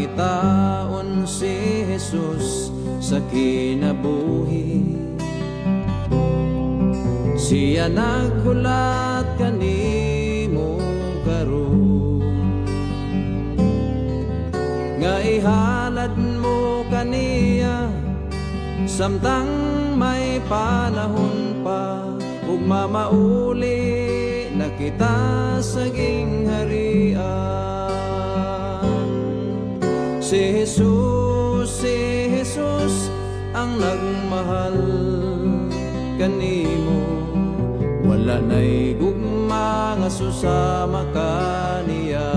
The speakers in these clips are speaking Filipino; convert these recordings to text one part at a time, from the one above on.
makitaon si Jesus sa kinabuhi. Siya naghulat kanimo karon, nga ihalad mo kaniya samtang may panahon pa, ug mamauli na kita sa gingharian. Si Jesus ang nagmahal kanimo, wala na'y gugma nga susama kaniya.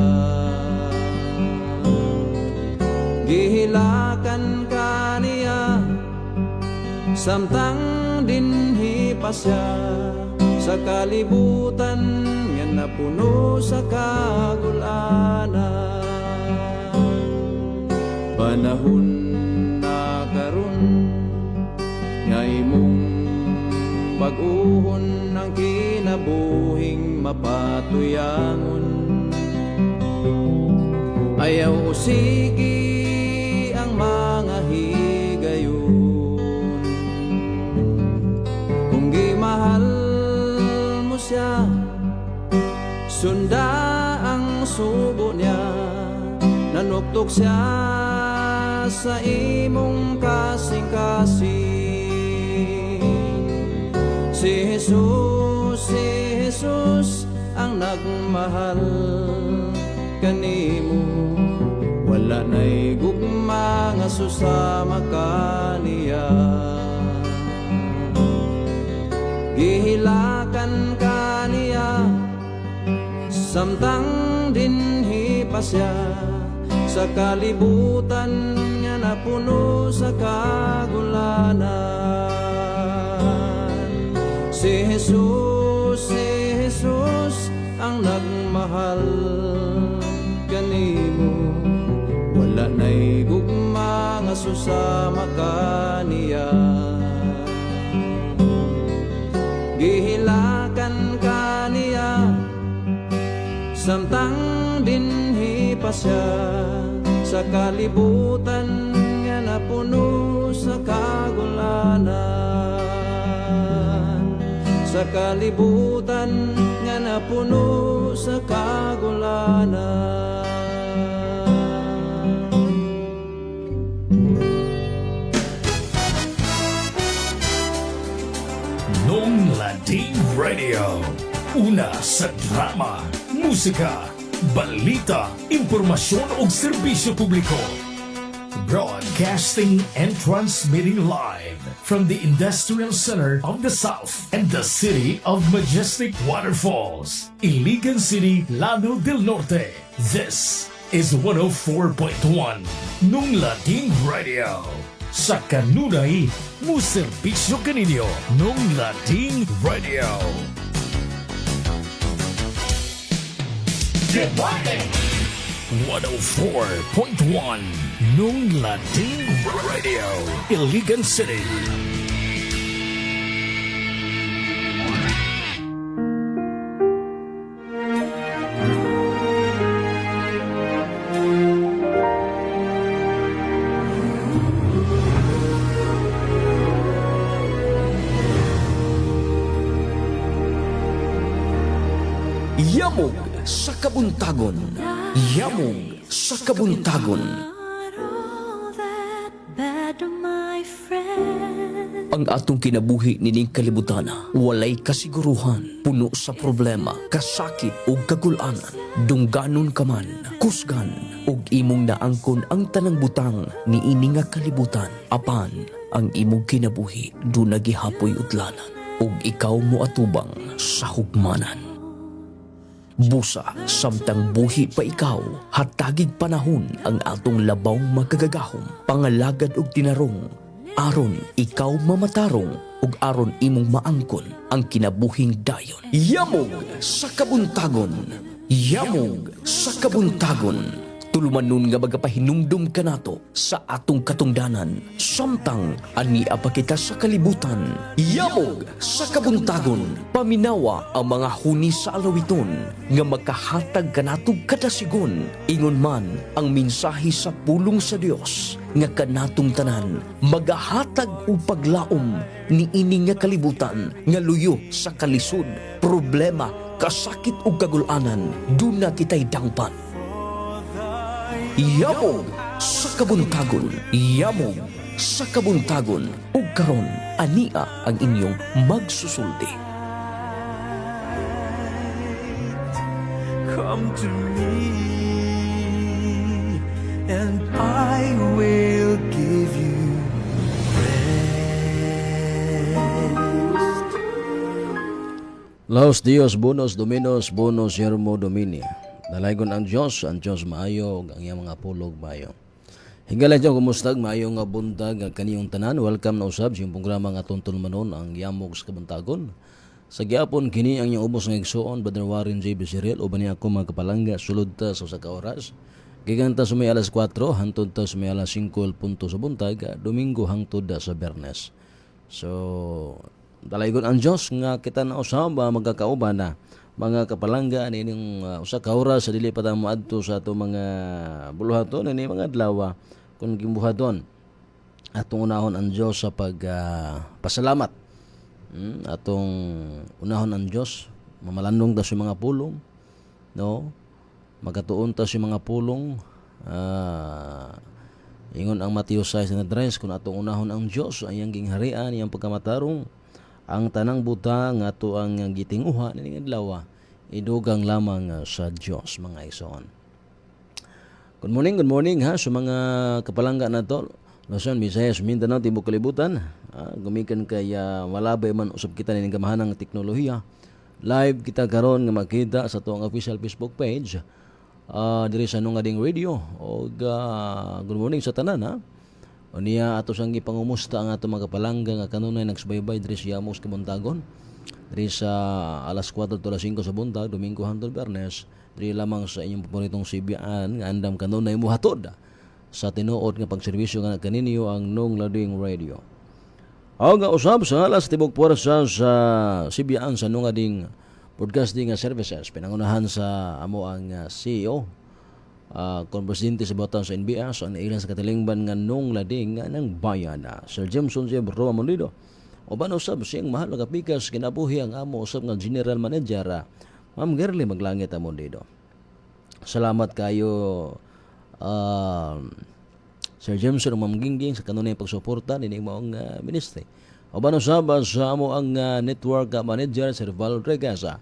Gihilakan kaniya samtang dinhi pa siya sa kalibutan nga napuno sa kagulanan. Panahon na karon nga imong pag-uhon ang kinabuhing mapatuyangon. Ayaw usigi ang mga higayon, kung gimahal mo siya, sunda ang sugo niya. Nanuktok siya sa imong kasing-kasing. Si Jesus ang nagmahal kanimo, wala na'y gugma nga susama kaniya. Gihilakan kaniya samtang dinhi pa siya sa kalibutan nga napuno sa kagulanan. Si Jesus ang nagmahal kanimo, wala na'y gugma nga susama kaniya. Gihilakan kaniya samtang dinhi pa siya sa kalibutan nga napuno sa kagulanan. Sa kalibutan nga napuno sa kagulanan. Nunglading Radio, una sa drama, musika, balita, impormasyon ug serbisyo publiko. Broadcasting and transmitting live from the Industrial Center of the South and the City of Majestic Waterfalls, Iligan City, Llano del Norte. This is 104.1 Nunglading Radio. Sa kanunay, muserbisyo kaninyo, Nunglading Radio. Good morning! 104.1 Nunglading Radio, Iligan City. Yamog sa kabuntagon. Yamog sa kabuntagon. Ang atong kinabuhi nining kalibutana, walay kasiguruhan, puno sa problema, kasakit ug kagulanan. Dungganon ka man, kusgan ug imong naangkon ang tanang butang niini nga kalibutan. Apan ang imong kinabuhi do nagihapoy utlanan, ug ikaw mo atubang sa hugmanan. Busa, samtang buhi pa ikaw, hatagig panahon ang atong labawng magagagahom, pangalagad og tinarong, aron ikaw mamatarong, ug aron imong maangkon ang kinabuhing dayon. Yamog sa kabuntagon! Yamog sa kabuntagon! Tulumanon nga magapahinumdum ka nato sa atong katungdanan. Samtang ania pa kita sa kalibutan. Yamog sa kabuntagon. Paminawa ang mga huni sa alawiton nga makahatag ka natong kadasigon. Ingon man ang mensahe sa pulong sa Dios nga kanatong tanan magahatag o paglaom ni ining nga kalibutan nga luyo sa kalisod, problema, kasakit o kagulanan. Duna kita'y dangpan. Yamog sa kabuntagon. Yamog sa kabuntagon. Ug karon ania ang inyong magsusulti. Come to me, and I will give you rest. Laos Dios bonus dominos bonus yermo domini. Dalaygon ang Diyos maayo ug ang iyang mga pulog maayo. Hingala dyan, kumustag, maayo nga buntag ang kaniyong tanan. Welcome na usab sa iyong programa nga tuntun manon ang Yamog sa Kabuntagon. Sa gyapon kini ang iyong ubos nga igsuon, Brother Warren J. Bisiril, o ba niya ako mga kapalangga, sulod ta sa usa ka oras. Giganta sa may alas 4, hantod ta sa may alas 5 punto sa buntag, Domingo hangtod sa Bernes. So, dalaygon ang Diyos nga kita na usab magkakauban na mga kapalangga nining usa ka oras sa dili pa ta moadto sa ato mga buluhaton ni mga adlaw kun gimbuhaton atong unahon ang Dios sa pasalamat. Atong unahon ang Dios, mamalandong ta sa mga pulong, no? Magatuon ta sa mga pulong. Ingon ang Mateo 6:3 kun atong unahon ang Dios ang iyang gingharian, iyang pagkamatarong, ang tanang buta nga ato ang gitinguha nining adlaw idugang lamang sa Dios, mga igsoon. Good morning ha sa mga kapalangga nato. Luzon, Visayas, Mindanao, Timbuk Kalibutan. Gumikan kay malabay man usab kita nining gamahanang teknolohiya. Live kita karon nga makita sa atong official Facebook page. Diri sa Nungading Radio. Og good morning sa tanan ha. Unya ato sang gipangumusta ang ato mga kapalangga nga kanunay nagsubaybay diri sa Yamog sa Kabuntagon. Diri sa alas 4 to alas 5 sa buntag, Domingo hangtod Bernes, diri lamang sa inyong paboritong CBN nga andam kanunay muhatod sa tinuod nga pagserbisyo nga kaninyo ang Nungading Radio. Nga usab sa alas tibok puwersa sa CBN sa Nungading Broadcasting Services, pinangunahan sa amo ang CEO Presidente sa Batan sa NBS ang ilan sa katilingban nga nung lading ng bayan Sir Jameson J. Roma Monido o ba usab siyang mahal nga pikas kinabuhi ang amo usab nga General Manager Ma'am Gerly Maglangit amo dito. Salamat kayo Sir Jameson Ma'am Gingging sa kanunay pagsuporta nini moong ministry. O ba usab sa amo ang network manager Sir Val Rodriguez o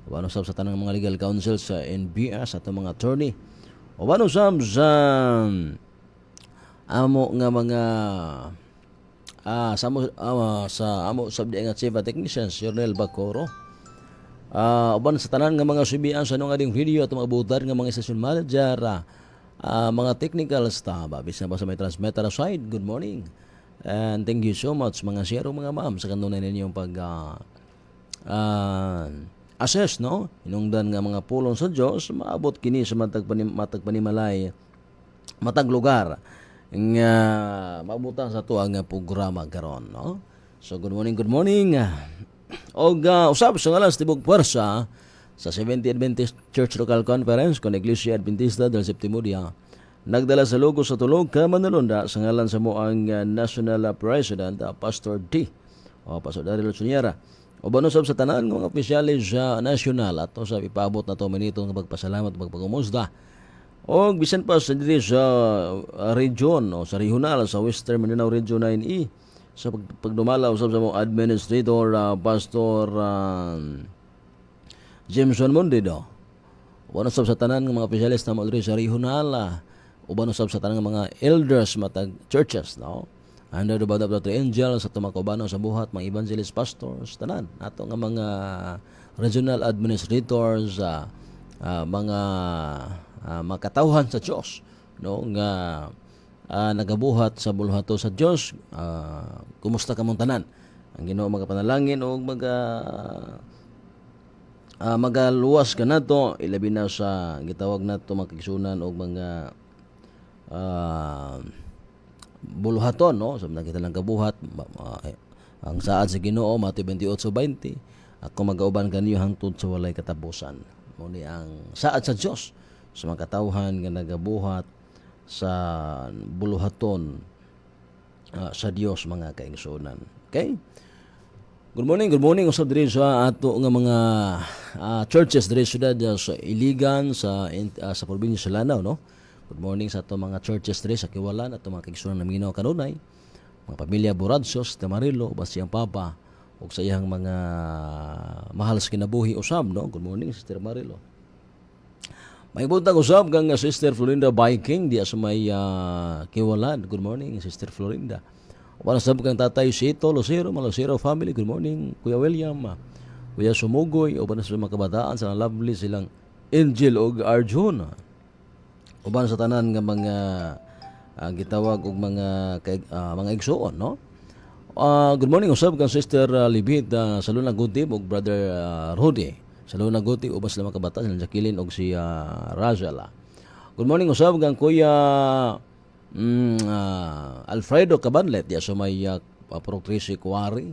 ba usab sa tanang mga legal counsel sa NBS at mga attorney. O ba usab sa amo nga mga sa amo sabdi nga chief technician Ronel Bacoro. Uban sa tanan nga mga subian sa Nungading video at mga butar nga mga station manager, mga technical staff, bisan pa sa may transmitter side. Good morning. And thank you so much mga sir o mga ma'am sa kanunay ninyong pag assess, no? Inungdan nga mga pulong sa Dios maabot kini sa matag panimalay matag lugar nga mabutan sa tuang programa karon, no? So good morning. Og usab sa alas tibok puwersa sa 70th Adventist Church Local Conference kon Iglesia Adventista del Séptimo Día nagdala sa logo sa tulog ka manulunda sa ngalan sa moang National President Pastor D. Pastor Daryl Sunyera. O ba usab sa tanan ng mga opisyalis sa nasyonal at sa ipaabot na 2 minuto ng pagpasalamat at pagpangumusta. O bisan pa sa diri sa region o sa regional sa Western Mindanao Region 9E sa pagdumalaw usab sa mga administrator Pastor Jameson Mondido. O ba usab sa tanan ng mga opisyalis na diri sa regional o ba usab sa tanan ng mga elders matag churches, no? Under the band of the angels sa tumakobano sa buhat mga evangelist pastors tanan ato nga mga regional administrators mga makatawhan sa Dios, no, nga nagabuhat sa bulhato sa Dios. Kumusta ka mong tanan? Ang Ginoo magapanalangin og magaluwas ka na to, ilabi na sa gitawag na to makigsunan o mga buluhaton, no? So nakita lang kabuhat ang saad sa Ginoo Mateo 28:20, ako magauban kaniyo hangtod sa walay katapusan. Mo ni ang saad sa Dios sa mga katawhan nga nagabuhat sa buluhaton sa Dios mga kaigsunan. Okay? Good morning usab diri sa ato nga mga churches diri syudad sa Iligan sa probinsya sa Lanao, no. Good morning sa ato mga churches diri sa Kiwalan at mga kaigsunan ng Ginoo kanunay, mga pamilya Boradsos, Tamarilo, Basiyang Papa ug sa iyang mga mahal sa kinabuhi usab, no. Good morning Sister Marilo. May buntag usab kang Sister Florinda Viking di sa may Kiwalan. Good morning Sister Florinda. Para sa kang tatay Sito Lucero, Malocero family, good morning Kuya William, Kuya Sumugoy, uban sa mga kabataan sa lovely silang Angel ug Arjun. Uban sa tanan nga mga gitawag og mga igsoon, no? Good morning usab kang Sister Libit sa Luna Gutib ug Brother Rudy. Sa Luna Gutib uban sa mga kabataan silang Jacqueline ug si Rajala. Good morning usab kang Kuya Alfredo Cabanlet diya sa may Proctrisi Kuwari,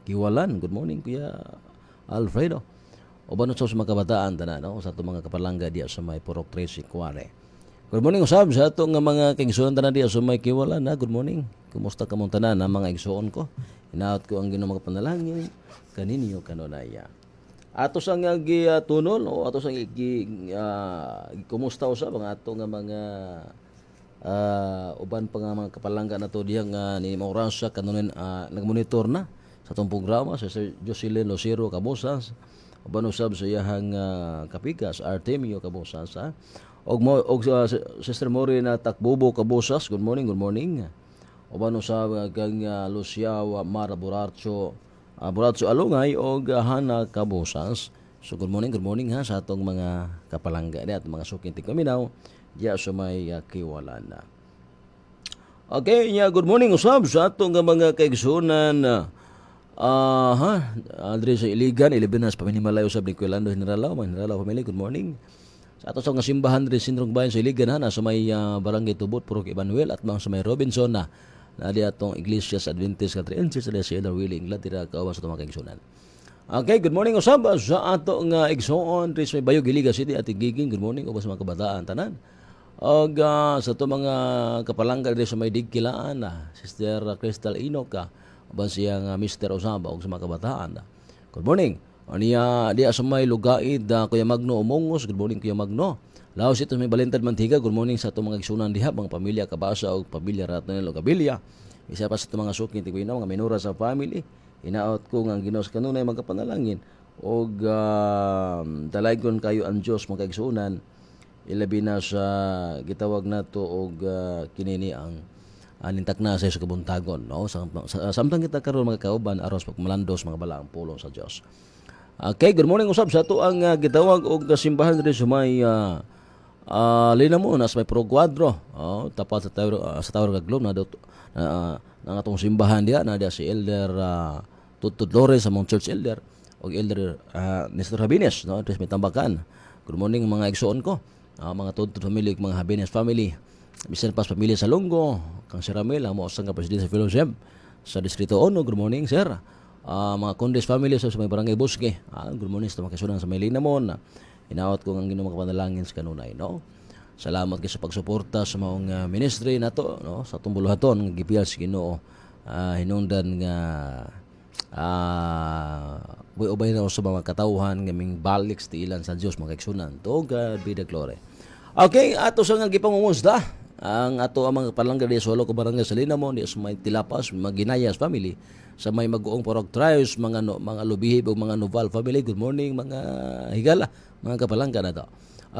Kiwalan. Good morning Kuya Alfredo. Uban sa mga kabataan tanan, no, sa ato mga kapalangga diya sa may Proctrisi Kuwari. Good morning usab sa ato nga mga kaigsuon tanan diya sa may Kiwalan. Good morning. Kumusta ka mong tanan mga igsuon ko? Hinaot ko ang Ginoo mga panalangin kaninyo kanunaya. Ato sang gitunol o ato sang kumusta usab ang ato nga mga uban pa nga mga kapalangga na to diya nga ni Maurasa kanunin nagmonitor na sa itong programa sa Sir Jocelyn Lucero Cabosas, uban usab sa iyahang kapikas Artemio Cabosas, og Sister Morena Takbubo Cabosas. Good morning uban usab kang Lucia Mara Borarcho Alungay og Hana Cabosas. So good morning ha sa atong mga kapalangga at mga sukinti kaminaw diya sa may Kiwalan. Okay, good morning usab sa atong mga kaigsunan diri sa Iligan, Ilibinas paminhimalay usab ni Kuelando Generalao, mga Generalao family. Good morning. Sa ato sa nga simbahan diri Sindrong Bayan sa Iligan sa may Barangay Tubot, Purok Emmanuel at mga sa may Robinson na di atong Iglesias Adventist Catholic sa Elder Willing Latira kauban sa atong mga kaigsunan. Okay, good morning usab sa ato nga igsuon diri sa may Bayog Iligan City at Igiging. Good morning ubas sa mga kabataan tanan. Og sa to mga kapalangga diri sa may Digkilaan, Sister Crystal Enoch, uban siyang Mr. Osaba og sa mga kabataan. Good morning. Aniya di sa may Lugaid, Kuya Magno Umongos. Good morning Kuya Magno. Laos ito may Balintad Mantiga. Good morning sa to mga igsunan diha, mga pamilya Kabasa og pamilya Ratonel og Gabilya. Isa pa sa to mga sukin tiguina, mga minura sa family. Inaot ko nga Ginoo sa kanunay magapanalangin og dalaygon kayo ang Dios mga igsunan. Ilabi na sa gitawag nato og kinini ang alintak na sa kabuntagon, no, samtang kita karon mga kauban aros pagmalandos mga balaang pulong sa Dios. Okay, good morning usab sa ato ang gitawag og simbahan diri sa may Linamon sa may Pro Cuadro, tapat sa Tower of Globe na atong simbahan diha na si Elder Tutut Lores sa mong church elder og Elder Nestor Habines, no, sa may Tambakan. Good morning mga igsoon ko. Mga Tutut family, mga Habines family, bisan pas pamilya sa Longgo, kang Sir Ramel, mo sang ka presidente sa fellowship sa Distrito 1. Good morning sir. Mga Condes family sa may Barangay Bosque. Good morning sa mga kasunan sa may Linamon. Inaot ko ang Ginoo makapanalangin sa kanunay, no. Salamat kay sa pagsuporta sa maong ministry nato, no, sa atong buluhaton nga gipiyal sa Ginoo. Hinungdan nga ubay na sa mga katawhan nga ming balik sa ilan sa Dios mga kaigsunan. To God be the glory. Okay, ato sa nga gipangumusda ang ato ang mga palangga di solo ko barangay sa Linamon di sa may Tilapas, mga Ginayas family, sa may Maguong Porok Trios, mga Lubihib o mga Noval family. Good morning mga higala, mga kapalangga na to.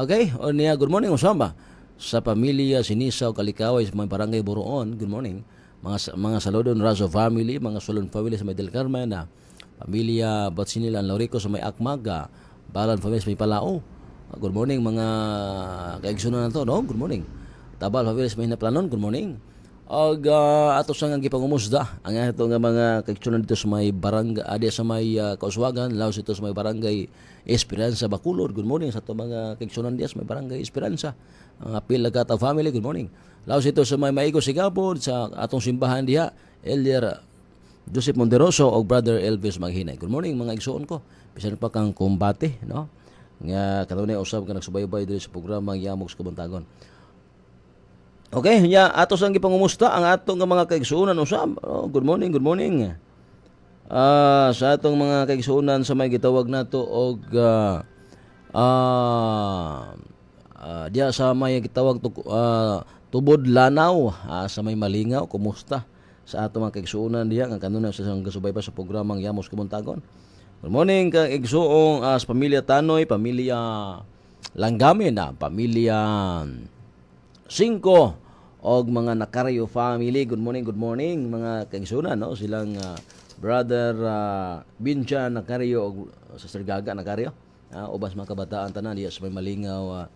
Okay, o niya good morning usama sa pamilya Sinisa o Kalikaway sa may Barangay Boroon. Good morning mga Salodon Razo family, mga Solon family sa may Del Carmen, pamilya Batsinilan Laurico sa may Akmaga, Balan family sa may Palao. Good morning mga kaigsunan na to, no? Good morning. Tabal family sa may Hinaplanon. Good morning. Og ato sa nga gipangumusda ang ato nga mga kaigsunan dito sa may barangay adi sa may Kauswagan, laos ito sa may barangay Esperanza Bacolod. Good morning sa ato mga kaigsunan diya sa may barangay Esperanza. Ang apil Lagata family, good morning. Laos ito sa may Maigo Sigapod sa atong simbahan diha, Elder Joseph Monderoso o Brother Elvis Maghinay. Good morning mga igsoon ko. Bisan pa kang kumbate, no? Nga kanunay usab ka nagsubaybay diri sa programa Yamog sa Kabuntagon. Okay, ato sang gipangumusta ang ato nga mga kaigsuonan usab. Oh, good morning, good morning. Sa atong mga kaigsuonan sa may gitawag nato og diya sa may gitawag Tubod Lanaw, sa may Malingaw, kumusta sa ato mga kaigsuonan diya nga kanunay sa gasubaybay sa programang Yamos Kabuntagon. Good morning kaigsuong sa pamilya Tanoy, pamilya Langgamin, pamilya 5 og mga Nakaryo family. Good morning mga kaigsuonan, no? Silang brother Bincha Nakaryo og Sister Gaga Nakaryo. Ubas mga kabataan tanan diya sa may Malingaw,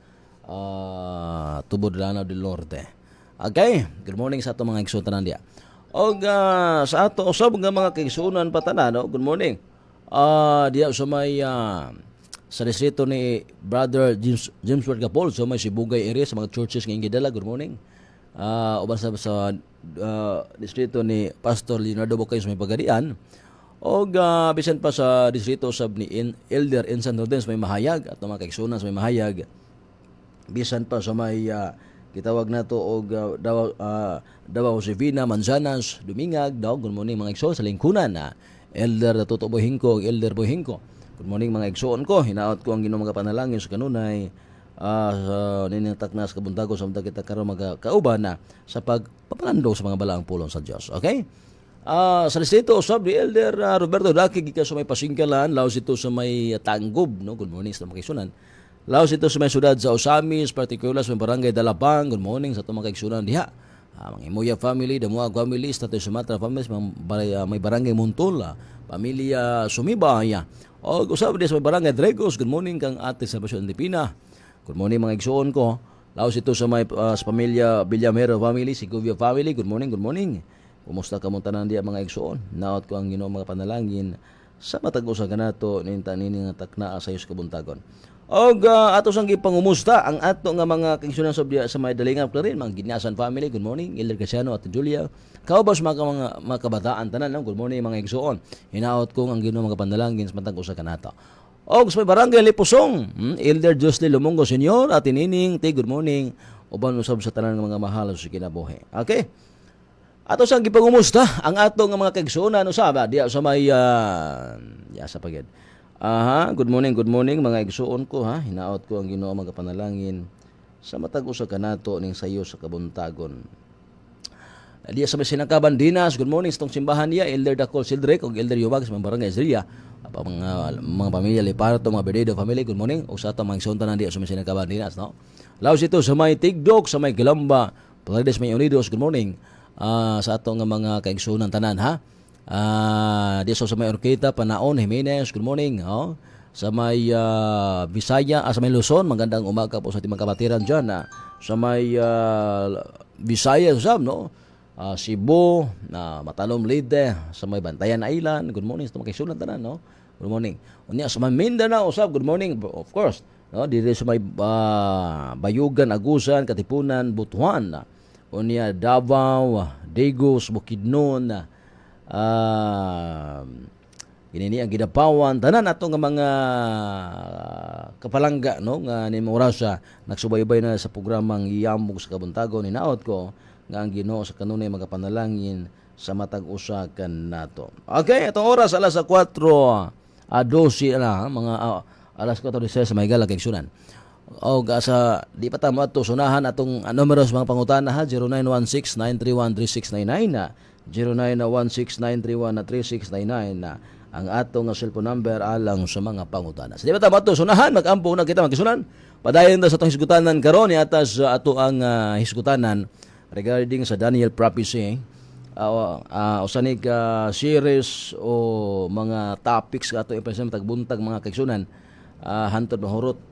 Tubod Lanao del Norte. Okay, good morning sa ato mga kaigsuonan tanan diya. Og sa ato usab nga mga kaigsuonan pa tanan, no? Good morning. Diya sa may sa distrito ni Brother James Ward Gapol, so may Sibugay area sa mga churches nga gidala. Good morning. Uban sa distrito ni Pastor Leonardo Bocay sa may Pagadian, o bisan pa sa distrito sab ni Elder Ensan Rodens may Mahayag at mga kaigsuonan sa may Mahayag, bisan pa sa may gitawag nato og Davao Josefina Manzanas Dumingag. Good morning mga igsoon sa lingkunan Elder Toto Bohingko, Elder Bohingko. Good morning mga igsoon ko. Hinaot ko ang Ginoo mga panalangin sa kanunay ninitak na sa Kabuntagon sa mga kita karon magkauban na sa pagpapalandong sa mga balaang pulong sa Dios. Okay? Sa distrito usab ni Elder Roberto Daki gikan sa may Pasingkalan, laos ito sa may Tanggob, no? Good morning sa mga kaigsunan. Laos ito sa may sudad sa Osamis, particular sa may barangay Dalapang. Good morning sa itong mga kaigsunan diha. Mga Imoya family, Damuag family, Estatus Sumatra family, may barangay Muntol, pamilya Sumibaya. O usab din sa may barangay Dregos. Good morning kang Ate Salvacion Antipina. Good morning mga igsoon ko. Laos ito sa may sa pamilya Villamero family, Segovia family. Good morning, good morning. Kumusta ka mo tanan diya mga igsoon? Naot ko ang Ginoo mga panalangin sa matag usa kanato ninta nini nga taknaa sa Dios Kabuntagon. Og ato sang gipangumusta ang ato nga mga kaigsuonan sa may Dalingap rin, mga Ginyasan family. Good morning, Elder Casiano at Julia. Kaubos mga kabataan tanan, no? Good morning mga igsoon. Hinaot ko ang Ginoo mga panalangin sa matag usa kanato. Og sa may barangay Lipusong, Elder Josely Lumongo Senior at Inining, good morning. Uban usab sa tanan ng mga mahal sa kinabuhi. Okay? Ato sang gipangumusta ang ato nga mga kaigsuonan usab diya sa may sa pagid. Good morning mga igsuon ko ha. Hinaot ko ang Ginoo mga panalangin sa matag usa kanato ning sayo sa Kabuntagon. Diya sa may Sinakaban Dinas, good morning sa tong simbahan niya, Elder Dacol Sildrek o Elder Yubag sa mga barangay Isria. Mga pamilya Liparto, mga Bededo family, good morning. O sa itong mga isunta na diya sa may Sinakaban Dinas, no? Laos ito sa may Tigdok, sa may Galamba, Pagades may Unidos, good morning. Sa atong mga kaigsunan tanan ha. Diya sa may Orquita, Panaon, Jimenez, good morning. Sa may Bisaya, sa may Luzon, magandang umaga po sa ating mga kabatiran dyan. Sa may Bisaya, no? Cebu, Matalom Leyte, sa may Bantayan Island, good morning sa mga kaigsunan tanan, no? Good morning. Unya sa may Mindanao, usab, good morning, of course. No, dito sa may Bayugan, Agusan, Katipunan, Butuan. Unya Davao, Degos, Bukidnon, kinini ang Gidapawan, tanan ato nga mga kapalangga, no, nga ni Morasa nagsubaybay na sa programang Iyambog sa Kabuntagon. Hinaot ko nga ang Ginoo sa kanunay mga panalangin sa matag usa kanato. Okay, itong oras alas 4:12 na mga alas 4:16 sa may gala kaigsunan. O sa di pa tamo ato sunahan atong numero sa mga pangutana ha, 0916-931-3699 0916-931-3699 ang atong cellphone number alang sa mga pangutana. Sa di pa tamo ato sunahan, mag-ampo na kita magkisunan. Padayon ta sa atong hisgutanan karon ni atas ato ang hisgutanan regarding sa Daniel prophecy. Usanig series o mga topics ato ipresent tagbuntag mga kaigsunan, hantod mahurot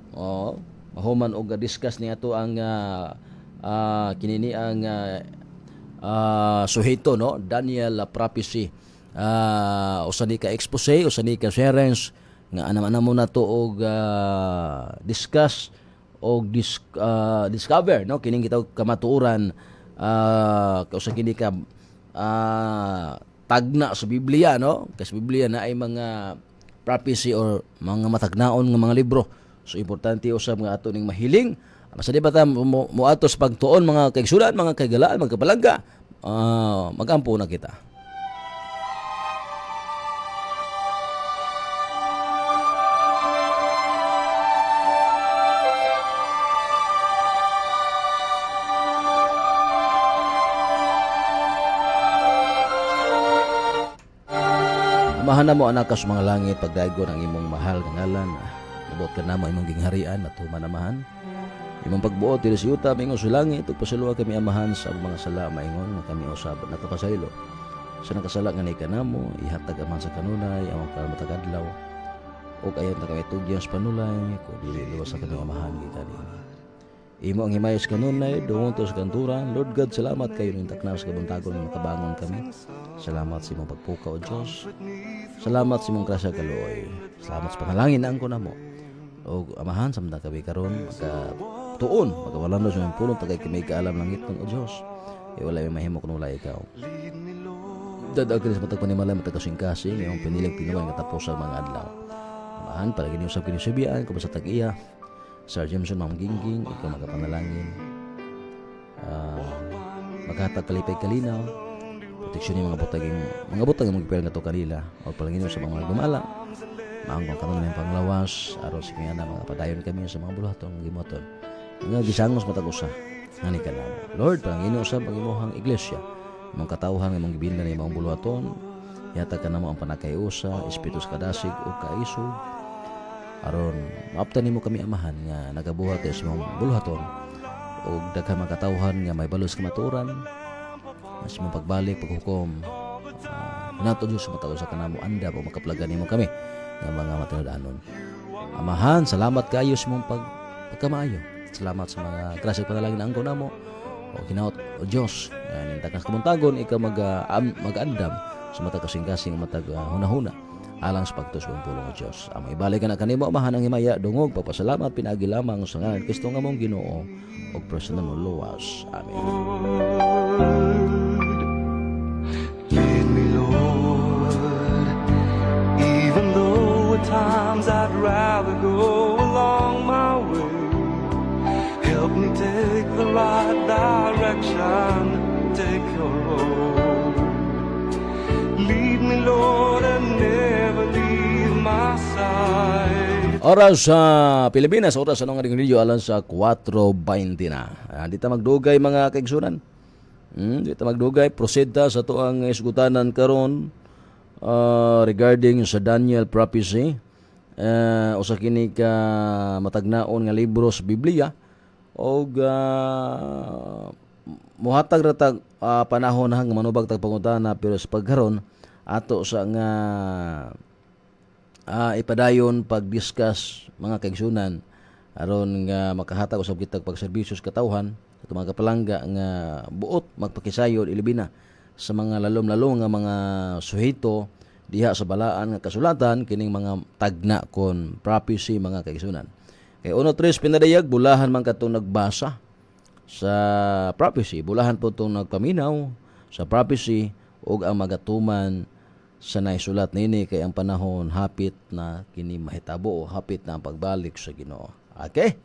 mahuman og discuss ni ato ang kinini ang suhito, no? Daniel prophecy. Usa ni ka expose, usa ni ka reference nga ana mo na to og discuss og discover, no? Kining kita kamatuoran usa kini ka tagna sa Biblia, no? Kasi Biblia na ay mga prophecy or mga matagnaon nga mga libro. So importante usab nga ato ning mahiling. Masadi ba ta mo ato sa pagtuon mga kaigsunan, mga kaigalaan, magkapalangga. Magampo na kita. Amahan na mo anak ka sa mga langit, pagdaigo ng imong mahal nga ngalan. Nabot ka na mo imong gingharian at humanamahan. Imong pagbuot diri sa yuta mingon sa langit ug pasaluwa kami amahan sa mga sala maingon nga kami usab nakapasaylo. Sa nakasala nga ni kanamo ihatag aman sa kanunay among matag-adlaw. Ug ayon ta kami tugyan sa panulay kun dili luwas sa kanang amahan gikani. Imo ang himayos kanunay dungon to sa kanturan. Lord God, salamat kayo ning takna sa kabuntagon nga makabangon kami. Salamat sa imong pagpukaw o Dios. Salamat sa imong grasya kaluoy. Salamat sa panalangin na angko namo. O amahan samtang kami karon magatuon, magawalan sa imong pulong tagay kami kaalam langit ng o Dios. Wala may mahimo kun wala ikaw. Dadag sa matag panimalay matag kasing-kasing imong piniling tinuan nga tapos sa mga adlaw. Amahan palagi niyo sa kinisubian kung sa tag-iya. Sir Jameson, Ma'am Gingging, ikaw magapanalangin. Maghatag kalipay kalinaw. Proteksyon yung mga butang yung magpipil nga to kanila. O palangin sa mga gumala. Maangkong kanon ng panglawas. Aron sa kanya na mga padayon kami sa mga buluhaton, gimoton. Nga gisangos matag-usa. Ngani ka na. Lord, palangin sa pag-imuhang iglesia. Mga katawhan ng mga gibilan ng mga buluhaton. Yatag ka na mo ang panakayusa, espiritus kadasig o kaisog. Aron maaptan nimo kami amahan nga nagabuhat sa imong buluhaton ug daghang mga katawhan nga may balos kamaturan mas imong pagbalik paghukom nato Dios matag sa kanamo anda pag makaplagan nimo kami nga mga matinud-anon. Amahan, salamat kayo sa imong pagkamaayo. Salamat sa mga grasya panalangin na angko namo o hinaot o Dios nga takas kamuntagon ikaw mag-andam sa matag kasing-kasing matag hunahuna alang sa pagtusbong pulong o Diyos. Ang ibalik na kanimo amahan ang himaya dungog pagpasalamat pinagi lamang sa ngalan Kristo nga mong Ginoo og personal mo luwas. Amen. Lead me, Lord, even though at times I'd rather go along my way. Help me take the right direction, take your road. Lead me, Lord, and never leave my side. Oras sa Pilipinas, oras sa nung radio alang sa 4:20 na. Dito magdugay mga kaigsunan. Dito magdugay, proceed ta sa tuang isgutanan karon regarding sa Daniel prophecy. Usa kini ka matagnaon nga libro sa Biblia og muhatag ra tag panahon hang manubag tag pangutana pero sa pagkaron ato sa nga ipadayon pag-discuss mga kaigsunan aron nga makahatag usab kitag pagserbisyo sa katawhan at mga kapalangga nga buot magpakisayod ilibina sa mga lalom-lalom nga mga suhito diha sa balaan nga kasulatan kining mga tagna kon prophecy mga kaigsunan. Kay uno tres pinadayag bulahan man katong nagbasa sa prophecy, bulahan po itong nagpaminaw sa prophecy ug ang magatuman sa naisulat nini kay ang panahon hapit na kini mahitabo o hapit na ang pagbalik sa Ginoo. Okay?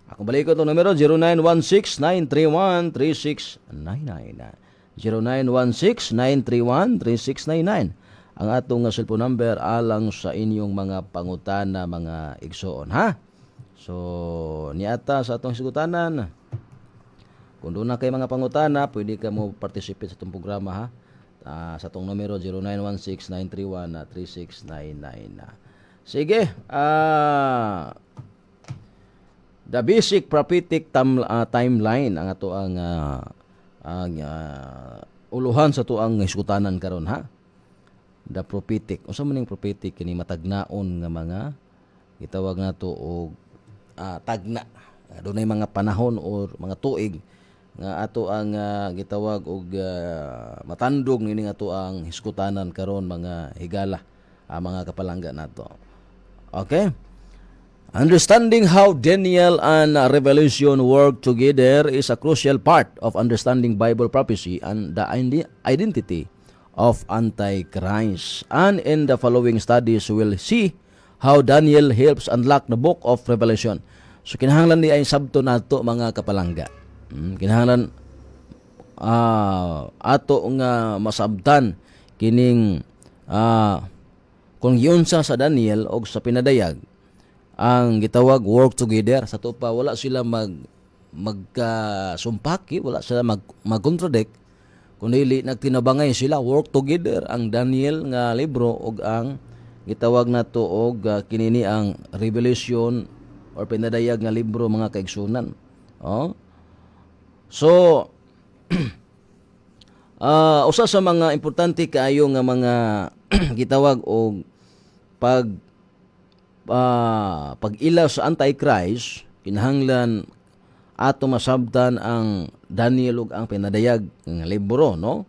Akong balik ko itong numero 0916-931-3699 0916-931-3699 ang atong cellphone number alang sa inyong mga pangutana mga igsoon ha. So niata sa atong sigutanan kung doon na kayo mga pangutana, pwede ka mo participate sa itong programa ha. Sa itong numero 0916-931-3699. Sige, the basic prophetic timeline ang ato ang uluhan sa ito ang iskutanan karon ha. The prophetic. Unsa man ning prophetic kini matagnaon nga mga gitawag nato og tagna. Doon ay mga panahon o mga tuig nga ato ang gitawag og matandog nini nga ato ang hiskutanan karon mga higala, mga kapalangga nato. Okay? Understanding how Daniel and Revelation work together is a crucial part of understanding Bible prophecy and the identity of Antichrist. And in the following studies, we'll see how Daniel helps unlock the book of Revelation. So kinahanglan di ay sabto nato mga kapalangga. Kinahanglan ato nga masabtan kining kung giunsa sa Daniel o sa pinadayag ang gitawag work together. Sa to pa wala sila magkasumpaki, wala sila mag-contradict, kundi nagtinabangay sila, work together ang Daniel nga libro og ang gitawag nato og kinini ang Revelation or pinadayag nga libro mga kaigsunan. So usa sa mga importante kaayo nga mga gitawag og pag-ilaw sa Antichrist, kinahanglan ato masabtan ang Daniel ug ang pinadayag nga libro, no?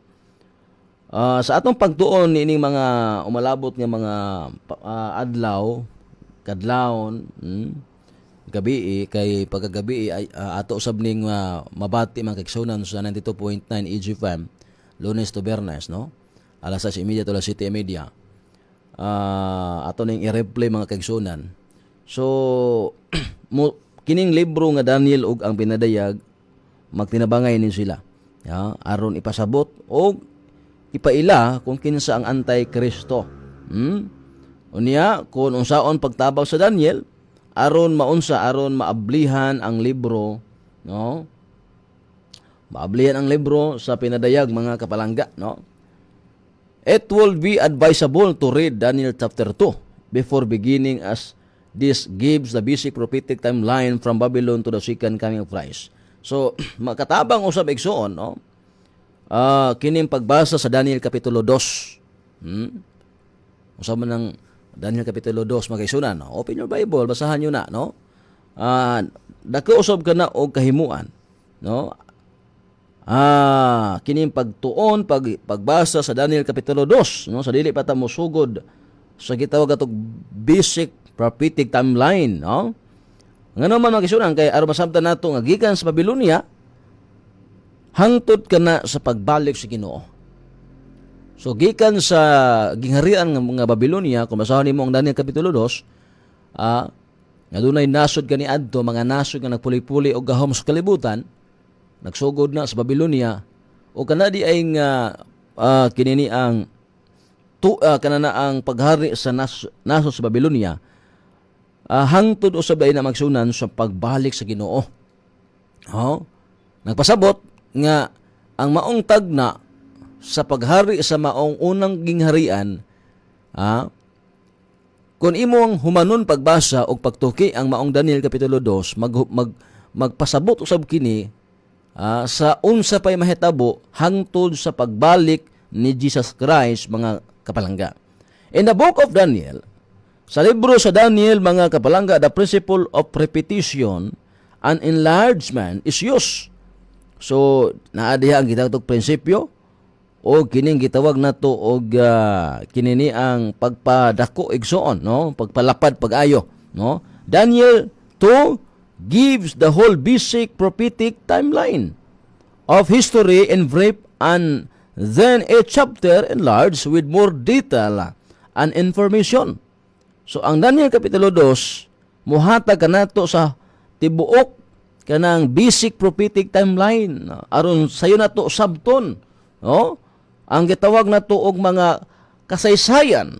Sa atong pagtuon nining mga umalabot nga mga adlaw, kadlawon, gabi kay pagkagabi ato usab ning mabati mga kaigsunan sa 92.9 EGFM Lunes to Biyernes, no? Alas 6:30 to alas 7:30. Ato ning i-replay mga kaigsunan. So kining libro nga Daniel ug ang pinadayag magtinabangay ni sila, aron ipasabot og ipaila kung kinsa ang Antikristo. Unya kung unsaon pagtabang sa Daniel aron maablihan ang libro, no? Maablihan ang libro sa pinadayag mga kapalangga, no? It will be advisable to read Daniel chapter 2 before beginning, as this gives the basic prophetic timeline from Babylon to the second coming of Christ. So makatabang usab igsoon, no? Kining pagbasa sa Daniel kapitulo 2. Usab man ng Daniel kapitulo 2 mga kaigsunan, no? Open your Bible, basahan niyo na, no? Dako usab kana og kahimuan, no? Kining pagtuon, pagbasa sa Daniel kapitulo 2, no? Sa dili pa ta mosugod sa gitawag atog basic prophetic timeline, no? Ngano man mga kaigsunan, kay aron masabtan nato nga gikan sa Babylonia hangtod kana sa pagbalik sa Ginoo. So gikan sa gingharian ng mga Babylonia, kung basahon nimo ang Daniel kapitulo 2, nga dunay nasod kani adto, mga nasod nga nagpuli-puli og gahom sa kalibutan, nagsugod na sa Babylonia, o kanadi ay nga kinini ang kanana ang paghari sa nasod sa Babylonia, hangtod usab ay na magsunan sa pagbalik sa Ginoo. Nagpasabot nga ang maong tagna sa paghari sa maong unang gingharian, kung imong humanon pagbasa o pagtuki ang maong Daniel kapitulo 2, magpasabot usab kini sa unsa pay mahitabo hangtod sa pagbalik ni Jesus Christ mga kapalangga. In the book of Daniel, sa libro sa Daniel mga kapalangga, the principle of repetition and enlargement is used. So naadiha ang gitawag prinsipyo o kining gitawag nato og kinini ang pagpadako igsoon, no? Pagpalapad pag-ayo, no? Daniel 2 gives the whole basic prophetic timeline of history in brief, and then each chapter enlarged with more detail and information. So ang Daniel kapitulo 2 muhatag kanato sa tibuok kanang basic prophetic timeline aron sayo nato sabton, no? Ang gitawag nato og mga kasaysayan.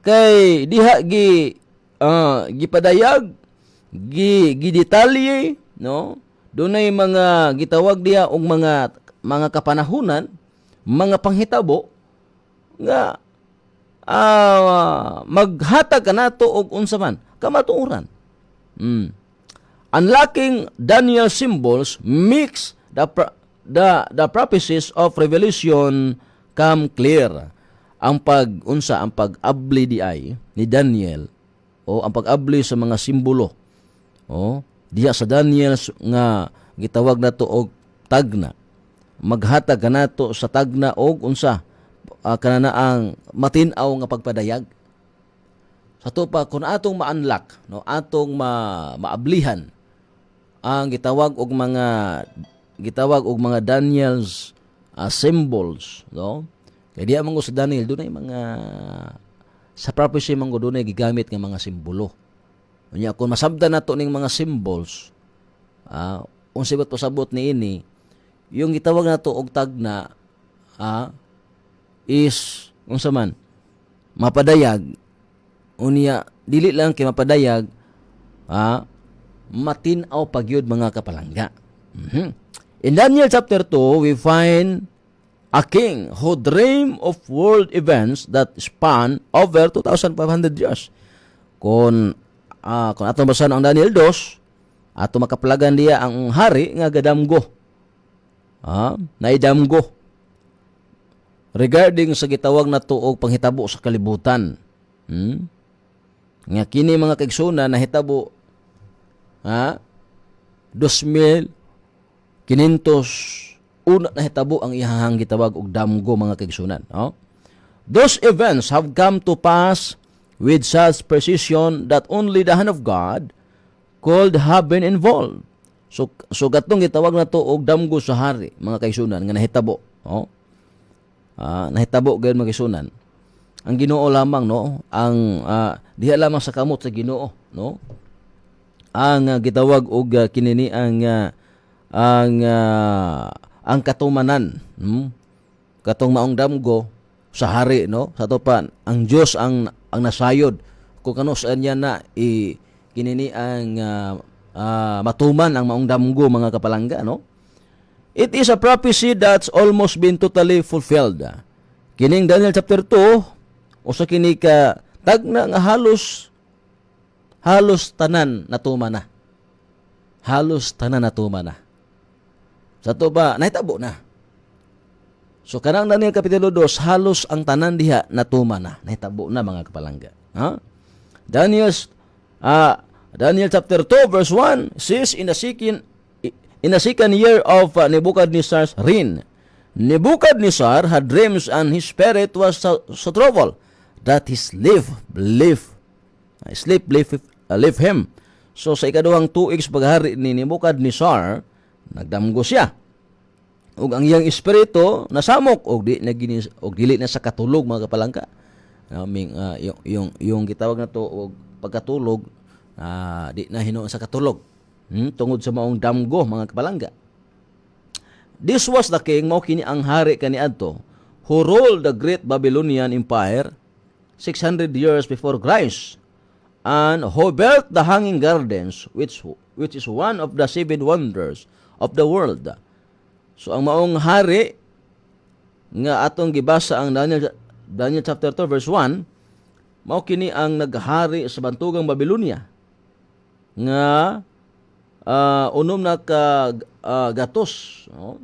Kay diha gipadayag, gidetalye, no? Dunay mga gitawag diha og mga kapanahunan, mga panghitabo nga maghatag kanato og unsa man kamatuoran. Unlocking Daniel symbols makes the prophecies of Revelation come clear. Ang pag-abli di ay ni Daniel o ang pag-abli sa mga simbolo diya sa Daniel nga gitawag nato og tagna. Maghatag kanato sa tagna og unsa kanana ang matin-aw nga pagpadayag. Sa to pa kun atong ma-unlock, no, atong maablihan ang gitawag og mga Daniel's symbols, no? Kaya diya man sa Daniel dunay mga sa prophecy man dunay gigamit nga mga simbolo. Unya kung masabdan nato ning mga symbols, unsay bat pasabot niini, yung gitawag nato og tagna is unsa man mapadayag. Unya dili lang kay mapadayag, matin-aw pagyud mga kapalangga. In Daniel chapter 2, we find a king who dreamed of world events that span over 2,500 years. Kung atong basahan ang Daniel 2, ato makaplagan diya ang hari nga gadamgo. Naidamgo. Regarding sa gitawag na tuog panghitabo sa kalibutan. Nga kini mga kaigsunan nahitabo 2,500 una nahitabo ang ihahang gitawag og damgo mga kaigsunan. Those events have come to pass with such precision that only the hand of God could have been involved. So gatong gitawag na to og damgo sa hari mga kaigsunan nga nahitabo. Nahitabo gayud mga kaigsunan. Ang Ginoo lamang, no, ang diha lamang sa kamot sa Ginoo, no, ang gitawag og kinini ang katumanan, katong maong damgo sa hari, no, sa to pa ang Dios ang nasayod kung kano saan niya na kinini ang matuman ang maong damgo mga kapalangga, no. It is a prophecy that's almost been totally fulfilled. Kining Daniel chapter 2 usa kini ka tagna nga halos tanan natuman na. Halos tanan natuman na. Sa to ba nahitabo na. So kanang Daniel kapitulo 2 halos ang tanan diha natuman na. Nahitabo na mga kapalangga. Daniel chapter 2 verse 1 says in the second year of Nebuchadnezzar's reign, Nebuchadnezzar had dreams and his spirit was so troubled that his sleep left him. So sa ikaduhang tuig sa paghari ni Nebuchadnezzar, nagdamgo siya. Ug ang iyang espiritu nasamok og dili na sa katulog mga kapalangga. Yung gitawag na to og pagkatulog, di na hinuon sa katulog. Tungod sa maong damgo mga kapalangga. This was the king, mao kini ang hari kaniadto, who ruled the great Babylonian empire 600 years before Christ, and who built the Hanging Gardens, which is one of the 7 wonders of the world. So ang maong hari nga atong gibasa ang Daniel chapter 2 verse 1, mao kini ang naghari sa bantugang Babylonia nga unom na gatos, no?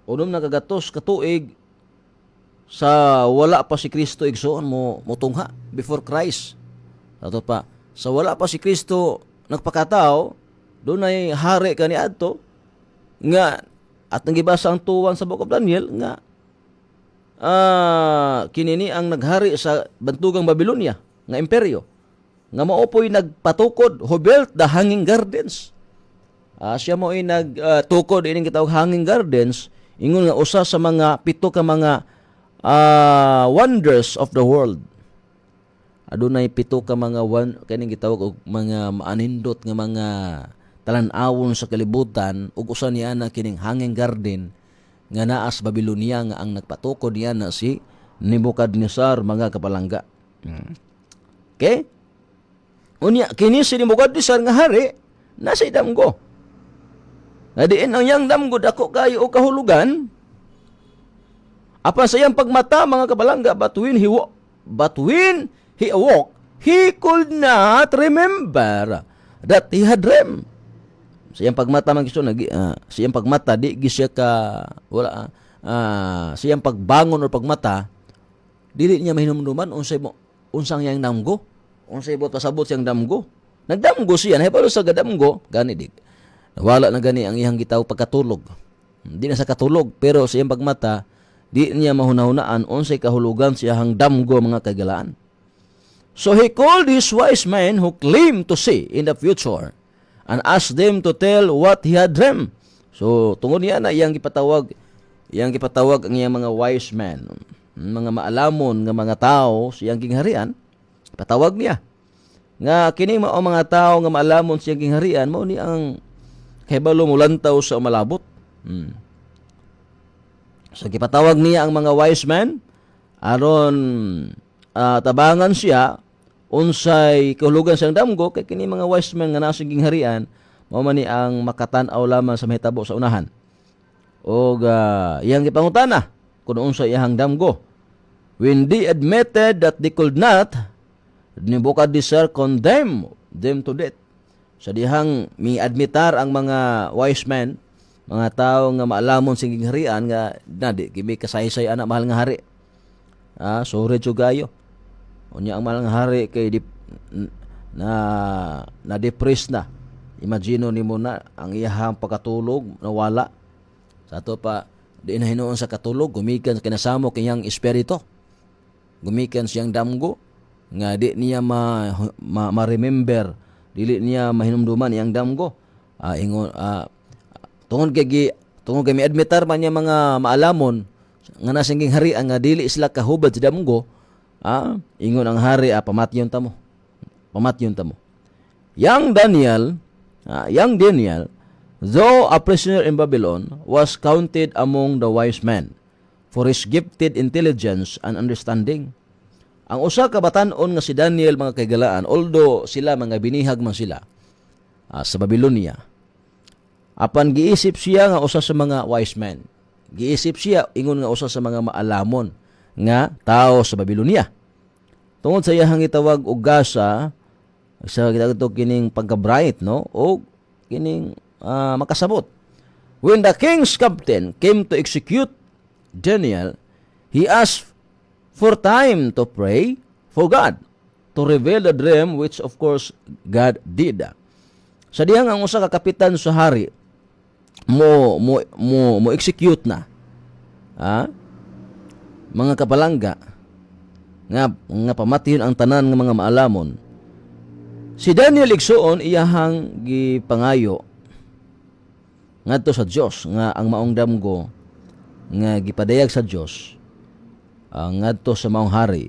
Unom na kagatos katuig sa wala pa si Kristo igsoon mo tungha before Christ. Ato pa sa wala pa si Kristo nagpakatao, dunay hari kaniadto nga atong gibasa ang tuwan sa Book of Daniel nga kinini ang naghari sa bantugang Babylonia nga imperyo nga maopoy nagpatukod, who built the Hanging Gardens. Siya mo ay nagtukod ining gitawag Hanging Gardens, ingon nga usa sa mga 7 ka mga wonders of the world. Adunay 7 ka mga kaning gitawag og mga maanindot nga mga talan-awon sa kalibutan, ug usa niya na kining Hanging Garden nga naa sa Babylonia nga ang nagpatukod niya na si Nebuchadnezzar mga kapalangga. Okay? Unya kini si Nebuchadnezzar nga hari nasa damgo. Nga diin ang yang damgo dako kayo o kahulugan. Apan sa iyang pagmata mga kabalangga, but when he awoke, he could not remember that he had dreamed. Sa iyang pagmata sa iyang pagmata di siya ka wala sa iyang pagbangon o pagmata dili niya mahinumduman unsang yang damgo, unsay bot pasabot siyang damgo. Nagdamgo siya, nahibalo sa gadamgo, gani dig. Nawala na gani ang iyang gitaw pagkatulog. Di na sa katulog, pero sa iyang pagmata, di niya mahunahunaan unsay kahulugan siya hang damgo mga kagalaan. So he called his wise men who claimed to see in the future and asked them to tell what he had dreamed. So tungod niya na iyang gipatawag ang iyang mga wise men, mga maalamon nga mga tao sa iyang gingharian, patawag niya. Nga kini mao mga tao nga maalamon sa iyang gingharian mao ni ang kahibalo mulantaw sa umalabot. So gipatawag niya ang mga wise men aron tabangan siya unsay kahulugan sang damgo kay kini mga wise men nga naa sa gingharian mao man ni ang makatan-aw lamang sa mahitabo sa unahan. O iyang gipangutana kung unsay iyang damgo. When they admitted that they could not, Nebuchadnezzar condemned them to death. Sa dihang mi-admitar ang mga wise men, mga tao nga maalamon sa gingharian nga di kimi kasaysay ana mahal nga hari. Sore gayo. Unya ang mahal nga hari kay na depressed na. Imagino nimo na ang iyahang pagkatulog nawala. Sa ato pa di na hinuon sa katulog gumikan sa kinasamo kanyang espiritu. Gumikan siyang damgo nga di niya ma-remember, dili niya mahinumduman iyang damgo. Tungod kay mi-admitar man niya mga maalamon nga nasing harian nga dili sila kahubad sa damgo, ingon ang hari pamatyon ta mo. Young Daniel, though a prisoner in Babylon, was counted among the wise men for his gifted intelligence and understanding. Ang usa ka batan-on nga si Daniel mga kagalaan, although sila mga binihag man sila sa Babylonia, apan giisip siya nga usa sa mga wise men. Giisip siya ingon nga usa sa mga maalamon nga tao sa Babylonia. Tungod sa iyang gitawag og gasa sa gitawag kining pagka-bright, no? O kining makasabot. When the king's captain came to execute Daniel, he asked for time to pray for God to reveal the dream, which of course God did. Sa dihang ang usa ka kapitan sa hari mo execute na mga kapalangga nga pamatiyon ang tanan ng mga maalamon. Si Daniel igsuon iyahang gipangayo ngadto sa Dios nga ang maong damgo nga gipadayag sa Dios ngadto sa maong hari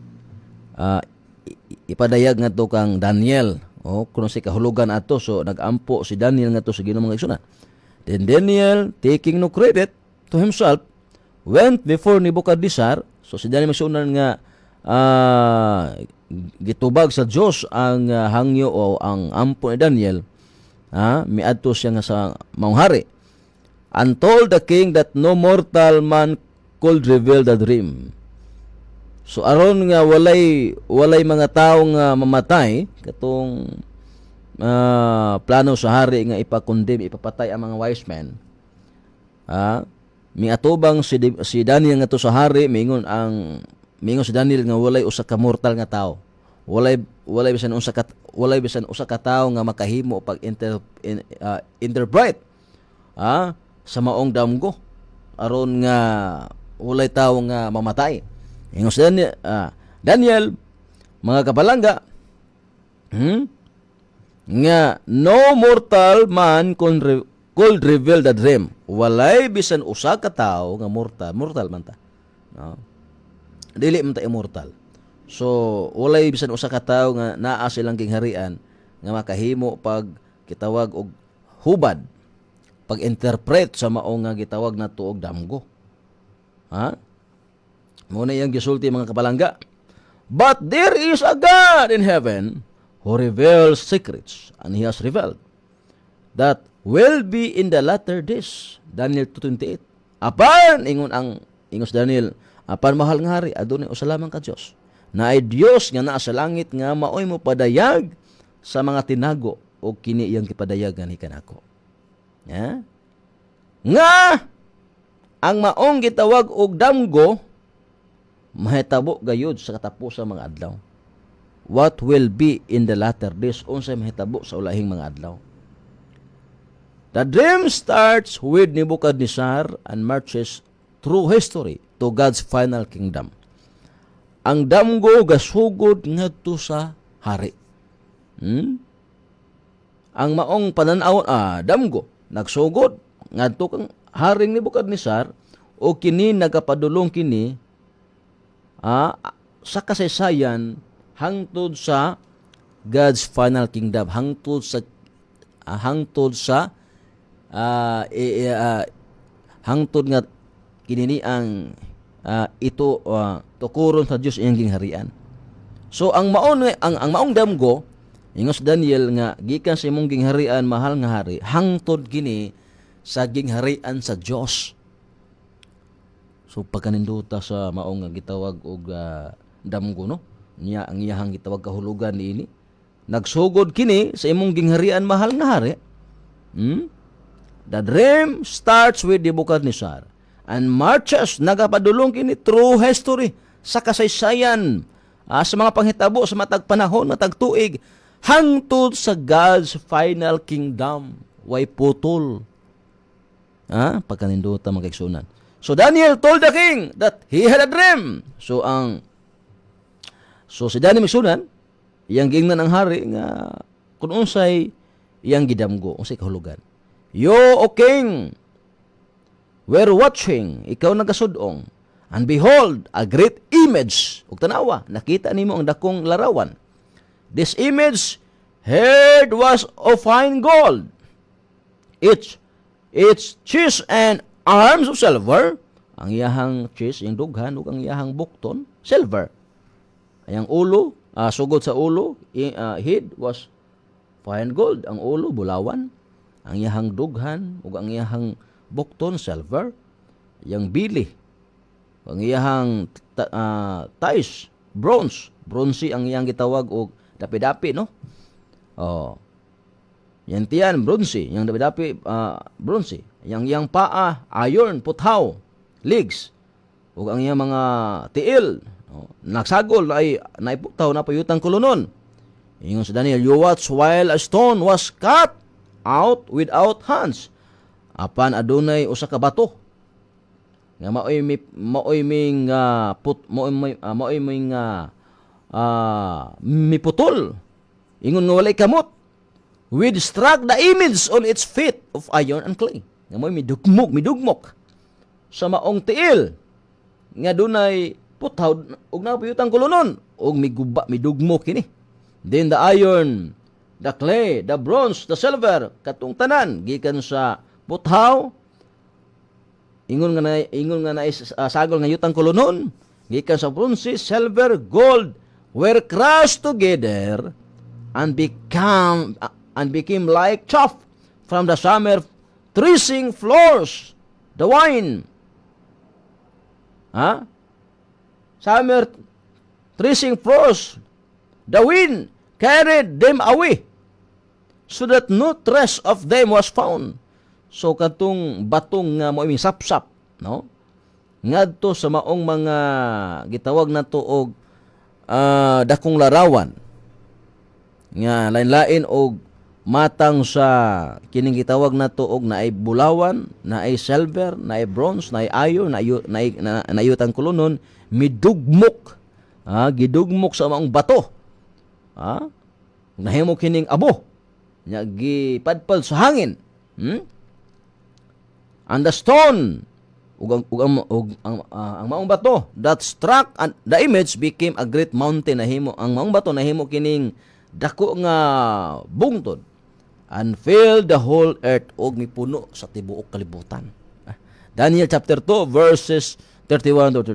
ipadayag ngadto kang Daniel kuno si kahulugan ato. So nagampo si Daniel ngadto sa Ginoo mga igsoon. Then Daniel, taking no credit to himself, went before Nebuchadnezzar. So si Daniel magsuunan nga gitubag sa Dios ang hangyo o ang ampo ni Daniel. Miadto siya nga sa maong hari. And told the king that no mortal man could reveal the dream. So aron nga walay mga tao nga mamatay katong plano sa hari nga ipapatay ang mga wise men. Miatubang si Daniel nga to sa hari, mingon si Daniel nga walay usa ka mortal nga tao. Walay bisan usa ka tao nga makahimo pag interpret sa maong damgo aron nga walay tao nga mamatay. Ingon si Daniel, mga kapalangga, nga no mortal man could reveal the dream. Walay bisan usa ka tawo nga mortal man ta. Dili man ta immortal. So walay bisan usa ka tawo nga naa silang gingharian nga makahimo pag kitawag og hubad, pag-interpret sa mao nga gitawag nato og damgo. Muna iyang gisulti mga kapalangga. But there is a God in heaven who reveals secrets, and he has revealed that will be in the latter days. Daniel 2:28. Apan ingon si Daniel, apan mahal nga hari adunay usa lamang ka Dios. Naay Dios nga naa sa langit nga maoy mo padayag sa mga tinago o kini iyang gipadayagan ni kanako. Nga ang maong gitawag og damgo mahitabo gayud sa katapusang mga adlaw. what will be in the latter days, unsay mahitabo sa ulahing mga adlaw. The dream starts with Nebuchadnezzar and marches through history to God's final kingdom. Ang damgo gasugod ngadto sa hari. Ang maong pananaw damgo nagsugod ngadto kang haring Nebuchadnezzar o kini nagapadulong kini sa kasaysayan hangtod sa God's final kingdom, hangtod sa hangtod nga kinini ang ito tukuron sa Dios iyang gingharian. So ang maong damgo ingos Daniel nga gikan sa imong gingharian mahal nga hari hangtod kini sa gingharian sa Dios. So pagkaninduta sa maong nga gitawag og damgo no, niya ang iyahang gitawag kahulugan niini. Nagsugod kini sa imong gingharian mahal nga hari. The dream starts with Nebuchadnezzar and marches nagapadulong kini through history sa kasaysayan sa mga panghitabo sa matag panahon matag tuig hangtod sa God's final kingdom. Way putol. Pagkaninduta mga kaigsunan. So Daniel told the king that he had a dream. So si Daniel migsunan, iyang giingnan ang hari nga kung unsay iyang gidamgo, unsay kahulugan. You, O king, were watching, ikaw nagasudong, and behold, a great image. Ug tanawa, nakita nimo ang dakong larawan. This image, head was of fine gold. Its chest and arms of silver. Ang iyahang chest, yung dughan, ug ang iyahang bukton, silver. Ayang ulo, sugod sa ulo, head was fine gold. Ang ulo, bulawan. Ang iyahang dughan, ug ang iyahang bukton, silver. Yang bili, ang iyahang thighs, bronze. Bronzy ang iyang gitawag og dapi-dapi, no? Yan tiyan, bronzy. Yang dapi-dapi, bronzy. Yang iyang paa, iron, puthaw, legs. Ug ang iyang mga tiil, nagsagol na iputaw na payutang kulunon. Ingon sa Daniel, you watch while a stone was cut out without hands. Apan adunay usa ka bato nga maoy miputol. Ingon nga walay kamot. With struck the image on its feet of iron and clay. Nga maoy midugmok sa maong tiil nga dunay puthaw ug napayutang kulunon ug midugmok kini. Then the iron, the clay, the bronze, the silver, katong tanan gikan sa puthaw. Ingon nga na sagol nga yutang kulunon gikan sa bronze, silver, gold were crushed together and became like chaff from the summer threshing floors. The wine, summer threshing floors, the wind carried them away, so that no trace of them was found. So katong batong nga mo'y sapsap, no? Ngadto sa maong mga gitawag nato og dakong larawan nga lain-lain og matang sa kining gitawag nato og naay bulawan, naay silver, naay bronze, naay iron, naay yutang kulunon, midugmok. Gidugmok sa maong bato. Nahimo kining abo. Nya gipadpal sa hangin. And the stone ang maong bato that struck and the image became a great mountain. Nahimo ang maong bato nahimo kining dako nga bungtod and filled the whole earth og mipuno sa tibuok kalibutan. Daniel chapter 2 verses 31 to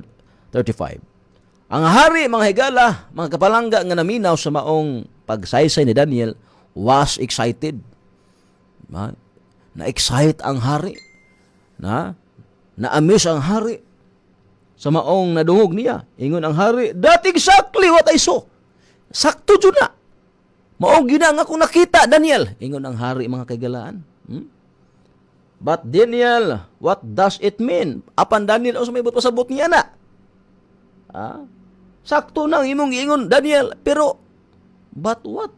35. Ang hari, mga higala, mga kapalangga nga naminaw sa maong pagsaysay ni Daniel was excited. Na-excite ang hari. Na-amaze ang hari sa maong nadungog niya. Ingon ang hari, that exactly what I saw. Sakto dyan na. Maong ginang akong nakita, Daniel. Ingon ang hari, mga kaigalaan. But Daniel, what does it mean? Apan Daniel, o may pasabot niya na. Sakto nang imong ingon, Daniel. Pero But what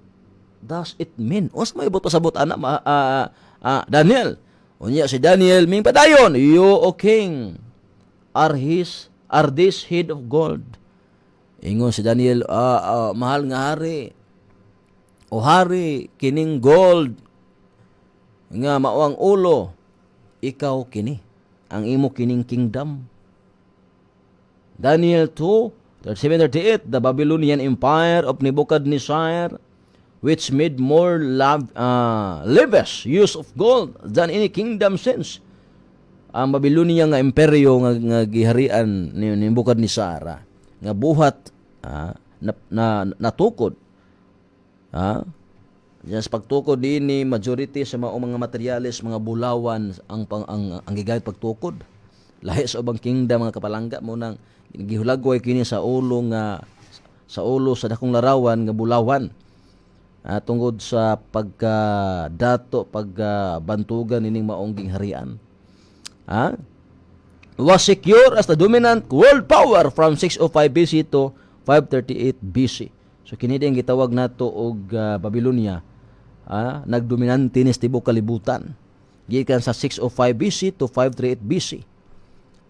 does it mean? Os may ibot pasabot ana Daniel. Unya si Daniel ming padayon, you o king are this head of gold. Ingon si Daniel, mahal nga hari. O hari kining gold nga mao ang ulo. Ikaw kini ang imo kining kingdom. Daniel 2:37-38, the Babylonian Empire of Nebuchadnezzar, which made more lavish use of gold than any kingdom since. Ang Babylonia nga imperyo nga giharian ni Nebuchadnezzar nga buhat natukod. Diyan sa pagtukod ini majority sa mga materialis, mga bulawan ang gigamit pagtukod. Lahi sa ubang kingdom mga kapalangga mo nang gihulagway kini sa ulo sa dakong larawan nga bulawan. Tungod sa pagbantugan ining maong gingharian. Was secure as the dominant world power from 605 BC to 538 BC. So kini din gitawag nato og Babylonia. Nagdominante ni tibuok kalibutan. Gikan sa 605 BC to 538 BC.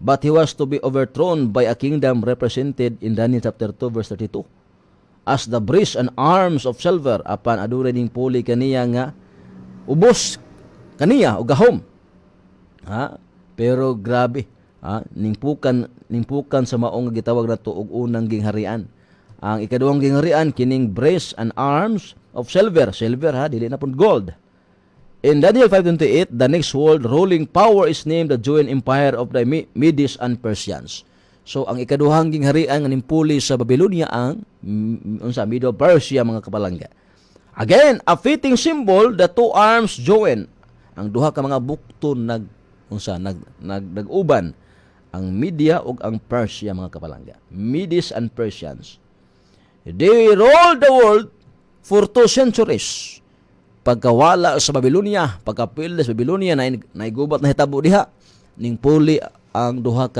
But he was to be overthrown by a kingdom represented in Daniel chapter 2 verse 32. As the breast and arms of silver apan adunay ning puli kaniya nga ubos kaniya og gahom. Pero grabe, ningpukan sa maong nga gitawag nato og unang gingharian. Ang ikaduhang gingharian kining breast and arms of silver, dili na pud gold. In Daniel 5:28, the next world ruling power is named the joint empire of the Medes and Persians. So ang ikaduhang gingharian nga nimpuli sa Babylonia ang Medo-Persia mga kapalangga. Again, a fitting symbol, the two arms join. Ang duha ka mga bukton nag-uban ang Media ug ang Persia mga kapalangga. Medes and Persians. They ruled the world for 2 centuries. Pagkawala sa Babylonia, pagkapil sa Babylonia na igubat na hitabo diha ning puli ang duha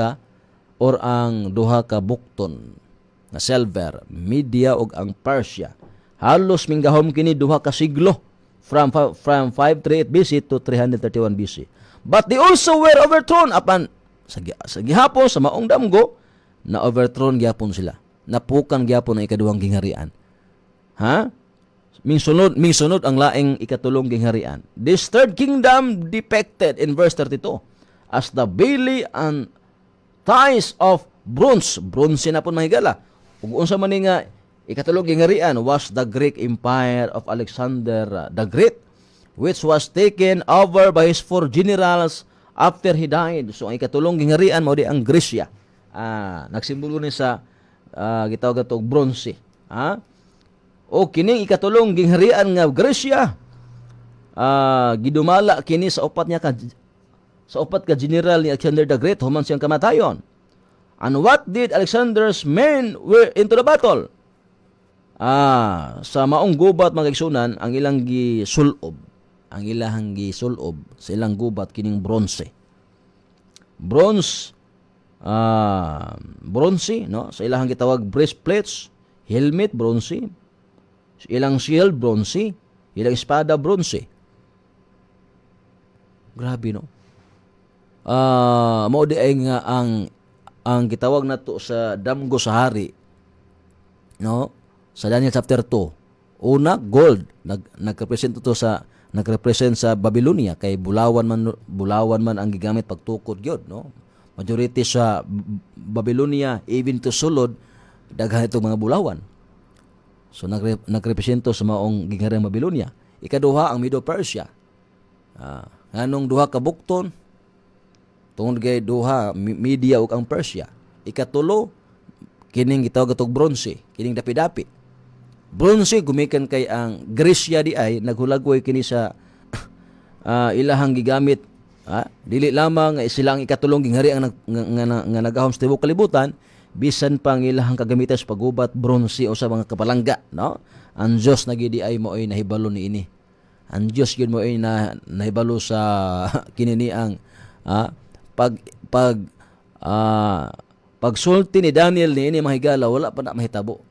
ka bukton na silver, Media ug ang Persia. Halos minggahom kini duha ka siglo from 538 BC to 331 BC. But they also were overthrown apan sa gihapon sa maong damgo na overthrown gyapon sila. Napukan gyapon ang ikaduhang gingharian. Mingsunod ang laing ikatulong gingharian. This third kingdom depicted in verse 32 as the belly and thighs of bronze. Bronze na pun mahigala. Ug unsa man nga ikatulong gingharian was the Greek Empire of Alexander the Great, which was taken over by his 4 generals after he died. So ang ikatulong gingharian mao di ang Gresya. Nagsimbolo ni sa gitawag atong bronze. O kining ikatulong gingharian nga Gresya, gidumala kini sa upat ka general ni Alexander the Great human siyang kamatayon. And what did Alexander's men were into the battle? Sa maong gubat mga igsunan ang ilang gisulob. Ang ilang gisulob sa ilang gubat kining bronze. Bronze, no? Sa ilang gitawag breastplates, helmet bronze, ilang shield bronze, ilang espada bronze. Grabe no. Mao di ay nga ang gitawag nato sa damgo sa hari, no? Sa Daniel chapter 2. Una, gold. Nagrepresent sa Babylonia kay bulawan man ang gigamit pagtukod gyud, no? Majority sa Babylonia even to sulod daghan itong mga bulawan. So nagrepresento sa maong ginghariang Babylonia. Ikaduha ang Medo-Persia. Nganong duha ka bukton tungod kay duha Media ug ang Persia. Ikatulo kining gitawag atong bronze, kining dapi-dapi. Bronze gumikan kay ang Gresya di ay naghulagway kini sa ilahang gigamit. Dili lamang sila ang ikatulong ginghari ang nga nagahom sa tibuok kalibutan, bisan pang ilahang kagamitan sa pagubat bronze o sa mga kapalangga, no? Ang Dios na gidi ay mo'y nahibalo ni ini. Ang Dios gyud mo'y nahibalo sa kinini ang pagsulti ni Daniel ni ini mahigala wala pa na mahitabo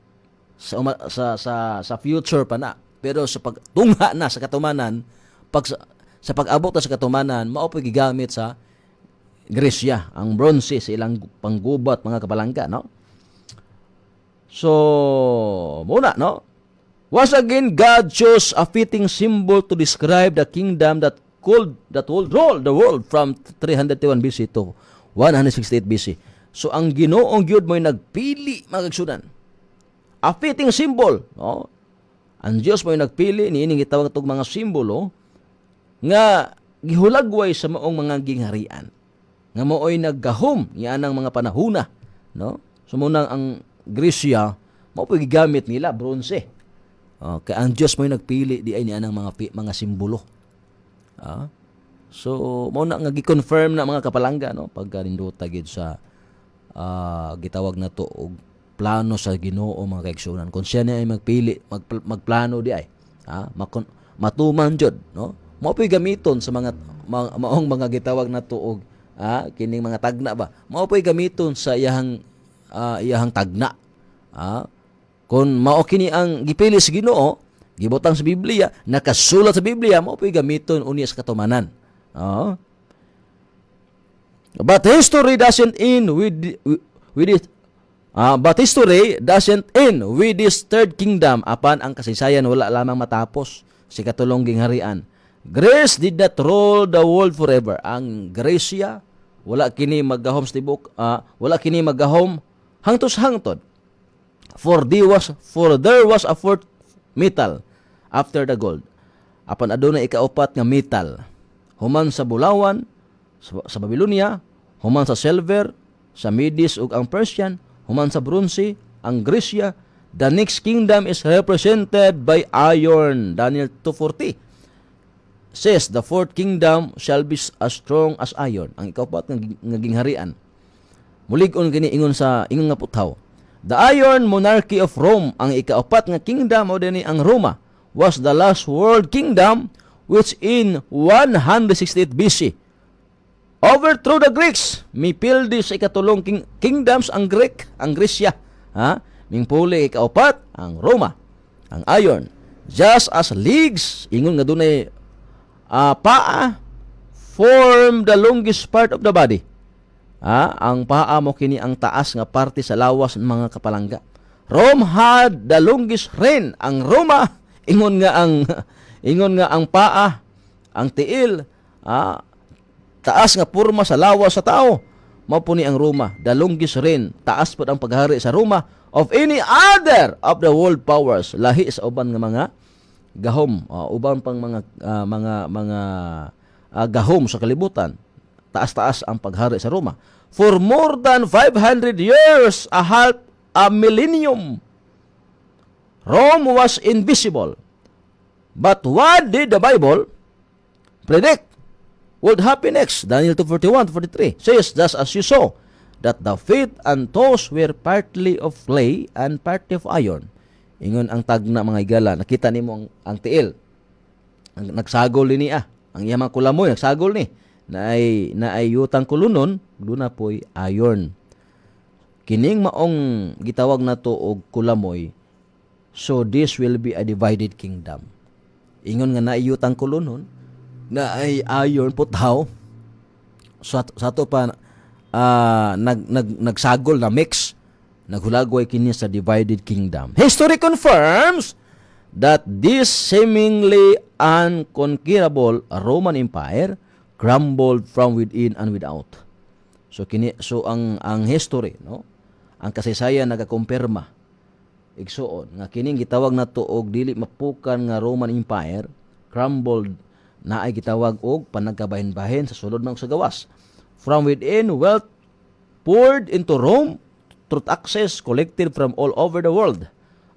sa future pa na. Pero sa pagtungha na sa katumanan, sa pag-abot na sa katumanan, mao po'y gigamit sa Gresya, ang bronze sa ilang panggubat mga kapalangga, no? So, muna, no? Once again, God chose a fitting symbol to describe the kingdom that would rule the world from 331 BC to 168 BC. So, ang Ginoong Gyud mo'y nagpili, mga kagsunan. A fitting symbol, no? Ang Diyos mo'y nagpili, niining gitawag itong mga simbolo, nga gihulagway sa maong mga gingharian. Nga mooy naggahom, yan ang mga panahuna, no? So, munang ang Gresya, mao po'y gigamit nila, bronze. Okay, ang Diyos mo'y nagpili, di ay niyan ang mga simbolo. So, mao na nga gi-confirm na mga kapalangga, no? Pagkaninduta gid sa gitawag na to og plano sa Ginoo, mga kaigsunan. Kung siya na ay magpili, magplano di ay, matuman jud, no? Mao po'y gamiton sa maong mga gitawag na to og kining mga tagna ba. Mao po'y gamiton sa iyahang tagna. Kung mao kini ang gipili sa Ginoo, gibutang sa Biblia, nakasulat sa Biblia, mao po'y gamiton unya sa katumanan. But history doesn't end with this. But history doesn't end with this third kingdom. Apan ang kasaysayan wala lamang matapos si katulong gingharian. Grace did not rule the world forever. Ang Gresya wala kini maggahom sa tibok, wala kini maggahom hangtos hangtod. For there was a fourth metal after the gold. Apan adunay ikaupat nga metal. Human sa Bulawan, sa Babylonia, human sa silver, sa Medes ug ang Persian, human sa bronze, ang Gresya. The next kingdom is represented by iron. Daniel 2:40 says, the fourth kingdom shall be as strong as iron. Ang ikaupat nga gingharian. Mulig-on kini ingon nga puthaw. The iron monarchy of Rome, ang ikaapat nga kingdom o dinhi ang Roma, was the last world kingdom which in 168 BC overthrew the Greeks. Mipildi sa ikatulong kingdoms ang Gresya. Mingpuli ikaapat ang Roma, ang iron. Just as leagues, ingon nga dunay paa form the longest part of the body. Ang paa mo kini ang taas nga parte sa lawas ng mga kapalangga. Rome had the longest reign. Ang Roma ingon nga ang paa, ang tiil, taas nga porma sa lawas sa tao. Mao po ni ang Roma, the longest reign. Taas po ang paghari sa Roma of any other of the world powers. Lahi sa uban nga mga gahom, uban pang mga gahom sa kalibutan. Taas-taas ang paghari sa Roma. For more than 500 years, half a millennium, Rome was invisible. But what did the Bible predict would happen next? Daniel 2:41-43 says, just as you saw, that the feet and toes were partly of clay and partly of iron. Ingon ang tagna mga igala, nakita nimo ang tiil. Ang nagsagol ni ang iyang mga kulamoy nagsagol ni. Na ay yutang kulunon, doon na po'y iron. Kining maong gitawag na to og kulamoy, so this will be a divided kingdom. Ingon nga na yutang kulunon, na ay iron putaw, sa to pa nagsagol na mix, naghulagway kini sa divided kingdom. History confirms that this seemingly unconquerable Roman Empire crumbled from within and without. So ang history, no? Ang kasaysayan nagakumpirma igsuon nga kining gitawag na to og dili mapukan nga Roman Empire crumbled na ay gitawag og panagkabahin-bahin sa sulod ng gawas. From within, wealth poured into Rome, truth access collected from all over the world,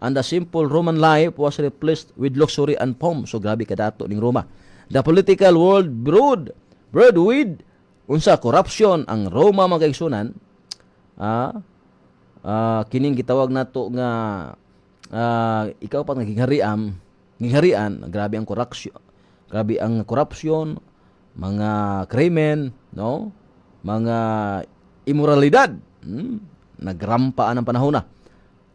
and the simple Roman life was replaced with luxury and pomp. So grabe kadato ning Roma. The political world brewed with unsa corruption. Ang Roma mga kaigsunan, kining gitawag nato nga ikaw pa nga gingharian, grabe ang korupsyon, mga krimen, no? Mga immoralidad, nagrampaan ang panahon na.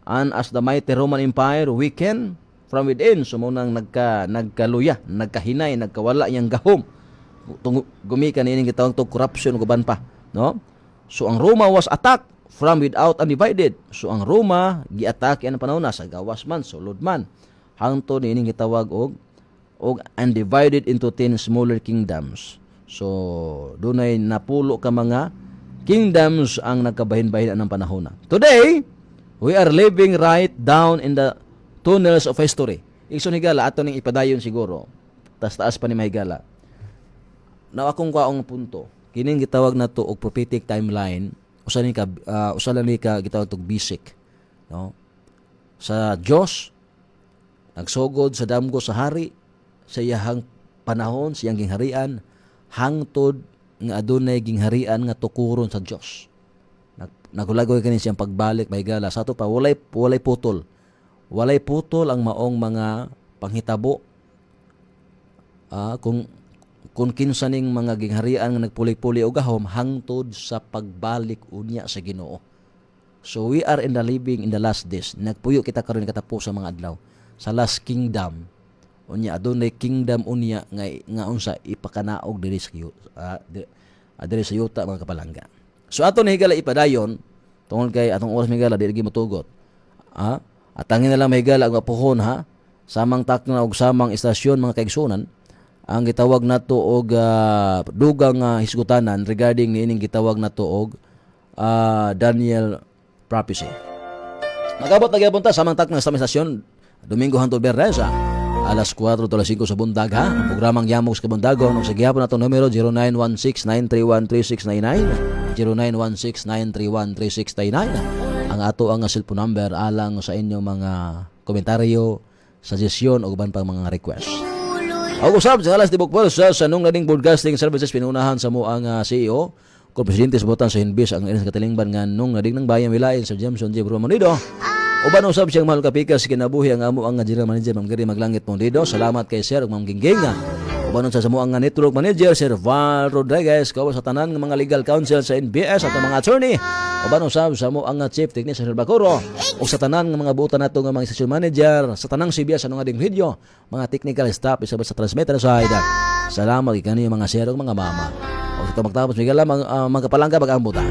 And as the mighty Roman Empire weakened from within, so munang nagkaluya, nagkahinay, nagkawala yang gahom. Gumikan ining gitawag to corruption guban pa, no? So ang Roma was attacked from without and divided. So ang Roma gi-attack yan panahon na sa gawas man, sulod man. Hangtod ining gitawag og undivided into 10 smaller kingdoms. So dunay napulo ka mga kingdoms ang nagkabahin-bahin ng panahon na. Today, we are living right down in the tunnels of history. Igsoon higala ato ning ipadayon siguro. Taas pa ni mahigala. Na akong kaong punto, kining gitawag na to og prophetic timeline, usa ni ka gitawag tog basic, no? Sa Dios nagsugod sa damgo sa hari sa iyahang panahon, siyang gingharian hangtod nga adunay gingharian nga tukuron sa Dios. Nagulagoy kani siyang pagbalik mahigala sa ato pa walay putol. Walay putol ang maong mga panghitabo. Kung kinsa ning mga gingharian nga nagpuli-puli og gahom hangtod sa pagbalik unya sa Ginoo. So we are in the living in the last days. Nagpuyo kita karon katapos sa mga adlaw sa last kingdom. Unya adunay kingdom unya nga unsa ipakanaog diri sa yuta mga kapalangga. So ato ni higala ipadayon tungod kay atong oras higala dili motugot. Atangin na lang mahigala ang mapuhon ha. Samang takna og samang istasyon mga kaigsunan ang gitawag nato og dugang hisgutanan regarding niining gitawag nato og Daniel prophecy. Magabot na gyapon ta samang takna sa istasyon Domingo hangtod Biyernes alas 4 to alas 5 sa bundag ha. Ang programang Yamog sa Kabundagon ug sa gihapon nato numero 0916-931-3699 0916-931-3699 ang ato ang cellphone number alang sa inyong mga komentaryo, suggestion o uban pang mga request. Ako usab sa alas tibok sa Sanong Lading Broadcasting Services pinunahan sa mo ang CEO kung presidente sa Botan sa Hinbis ang ilang katilingban nga nung Lading ng Bayan Wilayan sa Jameson J. Romanido. Uban usab siyang mahal kapikas kinabuhi ang amo ang general manager Ma'am Gary Maglangit Mondido. Salamat kay Sir ug Ma'am Gingging. Uban sa mo ang network manager Sir Val Rodriguez kawa sa tanan ng mga legal counsel sa NBS at mga attorney. Uban usab sa mo ang chief technician Sir Bacoro o sa tanan ng mga buutan nato nga mga station manager sa tanang CBS sa nga ding video, mga technical staff isa sa transmitter side. Salamat kay kaniyo mga sir ug mga mama. O sa magtapos migala mga palangga pag-ambuta.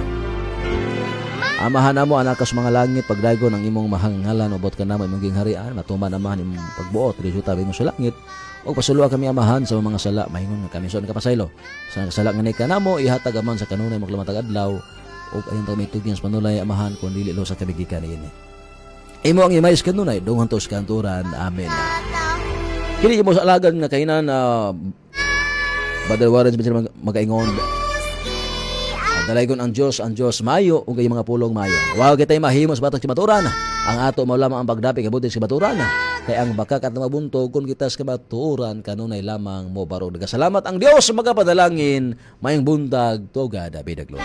Amahan na mo anak sa mga langit pagdagon ang imong mahangalan ubot ka na mo imong gingharian matuman amahan imong pagbuot resulta mo sa langit o pasuluha kami amahan sa mga sala mahingon nga kami son kapasaylo sa sala nga ka namo ihatag aman sa kanunay maglamatag adlaw o ayon ta may tugyan sa panulay amahan kun dili lo sa kabigikan niini imo ang imayos kanunay dungan to sa kanturan amen. Kini mo sa alagan nga kainan badalwaran sa magaingon dalaygon ang Diyos mayo ug kay mga pulong mayo. Wa kitay mahimos batok sa baturan. Ang ato mao lamang ang pagdapi kabuti sa baturan. Kay ang baka kat mabuntog kun kita sa baturan kanunay lamang mo barog. Salamat ang Dios magapadalangin mayong buntag tugad David glory.